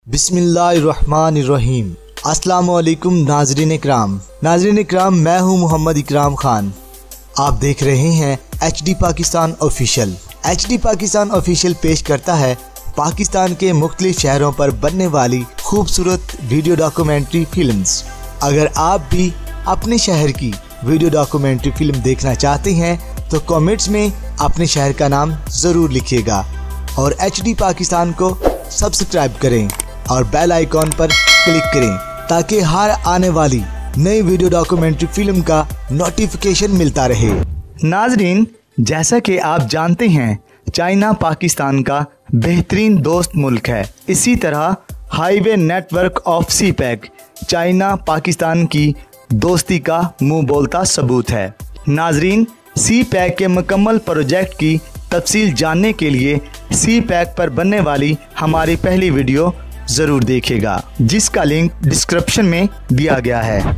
बिस्मिल्लाहिर्रहमानिर्रहीम। अस्सलामुअलैकुम नाजरीन इकराम, मैं हूं मोहम्मद इकराम खान। आप देख रहे हैं HD Pakistan official. HD Pakistan official पेश करता है पाकिस्तान के मुख्तलिफ शहरों पर बनने वाली खूबसूरत वीडियो डॉक्यूमेंट्री फिल्म्स। अगर आप भी अपने शहर की वीडियो डॉक्यूमेंट्री फिल्म देखना चाहते हैं तो कमेंट्स में अपने शहर का नाम ज़रूर लिखिएगा और HD पाकिस्तान को सब्सक्राइब करें और बेल आइकॉन पर क्लिक करें ताकि हर आने वाली नई वीडियो डॉक्यूमेंट्री फिल्म का नोटिफिकेशन मिलता रहे। नाजरीन, जैसा कि आप जानते हैं चाइना पाकिस्तान का बेहतरीन दोस्त मुल्क है। इसी तरह highway network of CPEC China Pakistan की दोस्ती का मुंह बोलता सबूत है। नाजरीन, सीपैक के मुकम्मल प्रोजेक्ट की तफसील जानने के लिए सीपैक पर बनने वाली हमारी पहली वीडियो ज़रूर देखिएगा, जिसका लिंक डिस्क्रिप्शन में दिया गया है।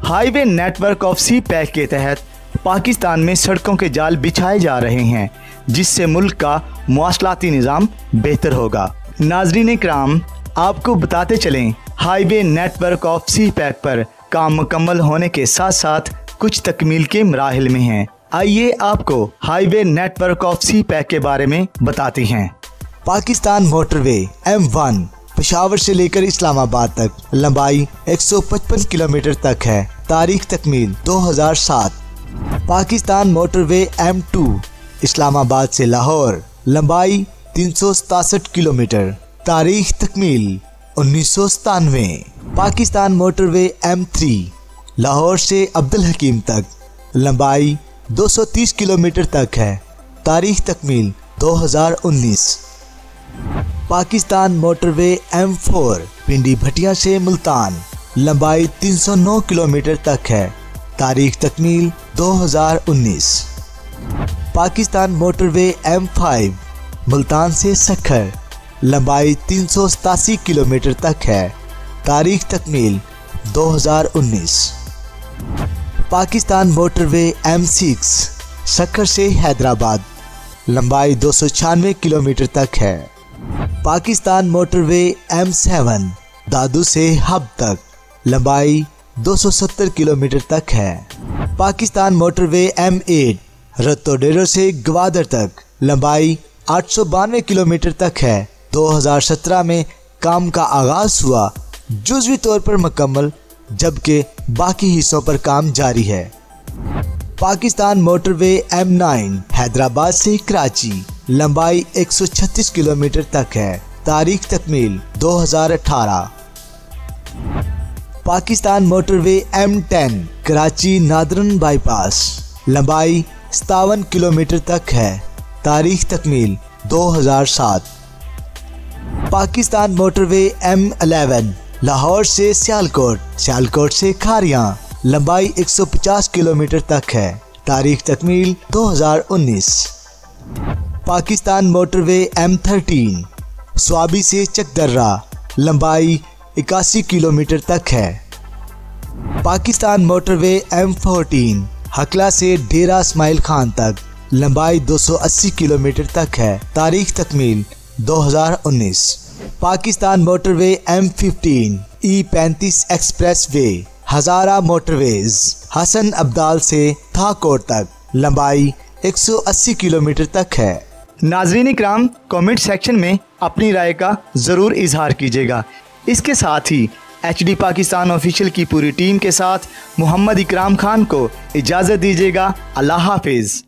हाईवे नेटवर्क ऑफ सीपैक के तहत पाकिस्तान में सड़कों के जाल बिछाए जा रहे हैं, जिससे मुल्क का मवासलाती निज़ाम बेहतर होगा। नाजरीन इकराम, आपको बताते चलें हाईवे नेटवर्क ऑफ सीपैक पर काम मुकम्मल होने के साथ साथ कुछ तकमील के मराहिल में हैं। आइए आपको हाईवे नेटवर्क ऑफ सीपैक के बारे में बताते हैं। पाकिस्तान मोटरवे M1 पेशावर से लेकर इस्लामाबाद तक लंबाई 155 किलोमीटर तक है। तारीख तकमील 2007। पाकिस्तान मोटरवे M2 इस्लामाबाद से लाहौर लंबाई 367 किलोमीटर। तारीख तकमील 1997। पाकिस्तान मोटरवे M3 लाहौर से अब्दुल हकीम तक लंबाई 230 किलोमीटर तक है। तारीख तकमील 2019। पाकिस्तान मोटरवे M4 पिंडी भटिया से मुल्तान लंबाई 309 किलोमीटर तक है। तारीख तकमील 2019। पाकिस्तान मोटरवे M5 मुल्तान से सखर लंबाई 387 किलोमीटर तक है। तारीख तकमील 2019। पाकिस्तान मोटरवे M6 सखर से हैदराबाद लंबाई 296 किलोमीटर तक है। पाकिस्तान मोटरवे M7 दादू से हब तक लंबाई 270 किलोमीटर तक है। पाकिस्तान मोटरवे M8 रत्तोडेरो से गवादर तक लंबाई 892 किलोमीटर तक है। 2017 में काम का आगाज हुआ, जुज़वी तौर पर मुकम्मल, जबकि बाकी हिस्सों पर काम जारी है। पाकिस्तान मोटरवे M9 हैदराबाद से कराची लंबाई 136 किलोमीटर तक है। तारीख तकमील 2018। Pakistan motorway M10 Karachi northern bypass लंबाई 57 किलोमीटर तक है। तारीख तकमील 2007। पाकिस्तान मोटरवे M11 लाहौर से सियालकोट से खारियां लंबाई 150 किलोमीटर तक है। तारीख तकमील 2019। पाकिस्तान मोटरवे M13 स्वाबी से चकदर्रा लंबाई 81 किलोमीटर तक है। पाकिस्तान मोटरवे M14 हकला से डेरा इस्माइल खान तक लंबाई 280 किलोमीटर तक है। तारीख तकमील 2019। Pakistan motorway M15 E35 express way Hazara motorways Hasan Abdal से थाकोट तक लंबाई 180 किलोमीटर तक है। नाजरीन इकराम, कमेंट सेक्शन में अपनी राय का ज़रूर इजहार कीजिएगा। इसके साथ ही HD पाकिस्तान ऑफिशियल की पूरी टीम के साथ मोहम्मद इकराम खान को इजाज़त दीजिएगा। अल्लाह हाफिज़।